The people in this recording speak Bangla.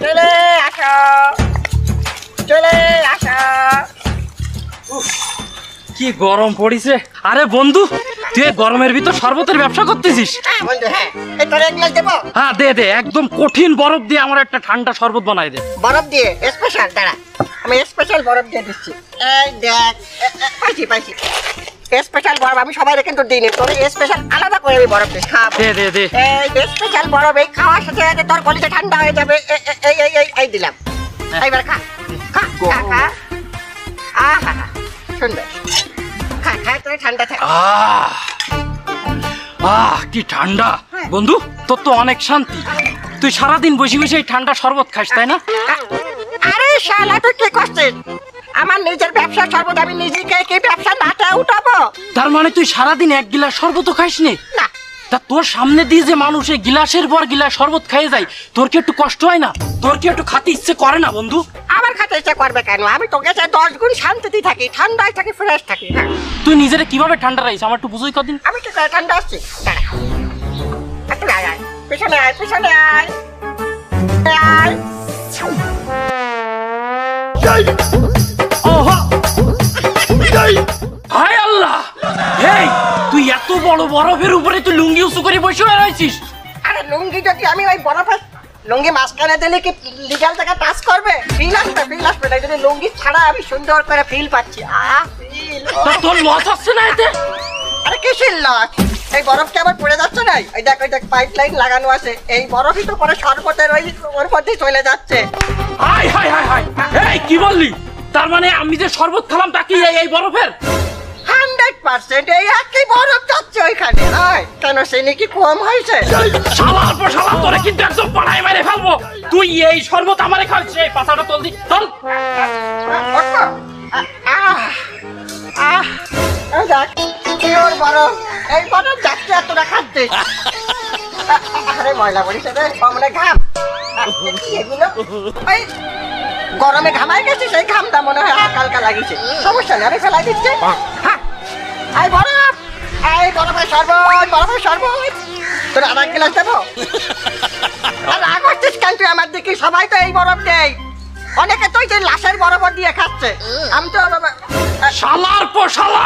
চলে আসো, চলে আসো। কি গরম পড়িছে। আরে বন্ধু, তুই গরমের ভিতর শরবতের ব্যবসা করতেছিস? হ্যাঁ বন্ধু, হ্যাঁ। এই তোর এক গ্লাস দেবো? হ্যাঁ দে দে, একদম কঠিন বরফ দিয়ে আমার একটা ঠান্ডা শরবত বানাই দে। বরফ দিয়ে স্পেশাল? দাঁড়া, আমি স্পেশাল বরফ দিয়ে দিচ্ছি। এই দেখ, পাইছি পাইছি। স্পেশাল বরফ আমি সবাই কিন্তু দিই নি, তোর স্পেশাল আলাদা করে আমি বরফ দিই। খা। দে দে দে। এই স্পেশাল বরফ, এই খাওয়ার সাথে সাথে তোর গলিতে ঠান্ডা হয়ে যাবে। এই এই এই এই দিলাম। এইবার খা, খা খা খা। আহা, সুন্দর। খা খা, তোর ঠান্ডা থাকে। আহ আহ কি ঠান্ডা। বন্ধু, তোর তো অনেক শান্তি। তুই সারাদিন বসে বসে এই ঠান্ডা শরবত খাস, তাই না? আরে শালা, তুই কি করছিস? আমার নিজের ব্যবসা শরবত, আমি নিজেকে কি ব্যবসা নাটা উঠাবো? তার মানে তুই সারাদিন এক গিলাস শরবত খাইস নি? না। তা তোর সামনে দিয়ে যে মানুষ এই গিলাসের পর গিলাস শরবত খাইয়ে যায়, তোর কি একটু কষ্ট হয় না? তোর কি একটু খেতে ইচ্ছে করে না বন্ধু? আমার খাতে ইচ্ছা করবে কেন? আমি তোকে চাই 10 গুণ শান্তিতে থাকি, ঠান্ডায় থাকি, ফ্রেশ থাকি। হ্যাঁ। তুই নিজেরে কিভাবে ঠান্ডা রাখিস আমার একটু বুঝুই কদিন। আমি কি করে ঠান্ডা আসছি? দাঁড়া, একটু আয় আয়, পিছনে আয়, পিছনে আয়, আয়। ওহো! হায় আল্লাহ! এই, তুই এত বড় বরফের উপরে তুই লুঙ্গি উঁচু করে বসে রয়েছিস? আরে লুঙ্গি যদি আমি ওই বরফের লুঙ্গি মাঝখানে দিলে কি লিগাল থেকে টাচ করবে? ফিল আসবে, ফিল আসবে না। যদি লুঙ্গি ছাড়া আমি সুন্দর করে ফিল পাচ্ছি। ফিল। তা তোর লস হচ্ছে না এতে? আরে কিসের লস? এই বরফটা আবার পড়ে যাচ্ছে না? ওই দেখ পাইপ লাইন লাগানো আছে, এই বরফই তো পরে শরবতের ওর মধ্যেই চলে যাচ্ছে। High high high high! এই কি বললি? তার মানে আমি যে শরবত খেলাম তা কি এই বরফের? 100% এই একই বরফ যাচ্ছে ওইখানে। কেন, চিনি কি কম হয়েছে? শালার পর শালা, তোরে কিন্তু একদম পাড়ায় মেরে ফেলবো। তুই এই শরবত আমারে খাওয়াচ্ছিস? এই পাছাটা তোল দি, তোল। এই দেখ, পিওর বরফ। এই বরফ যাচ্ছে আর তোরা খাচ্ছিস। আরে ময়লা বলিস রে, মানে ঘাম। এগুলো ওই গরমে ঘামাই গেছে, সেই ঘামটা মনে হয় হালকা হালকা লাগিয়েছে। সমস্যা নেই, আমি ফেলাই দিচ্ছি। হ্যাঁ, এই বরফ, এই বরফের শরবত, বরফের শরবত। তোর আর এক গ্লাস দেবো? আর রাগ হচ্ছিস কেন তুই আমার দিকে? সবাই তো এই বরফ দেয়, অনেকে তো ওই যে লাশের বরফ দিয়ে খাচ্ছে। আমি তো শালার পর শালা!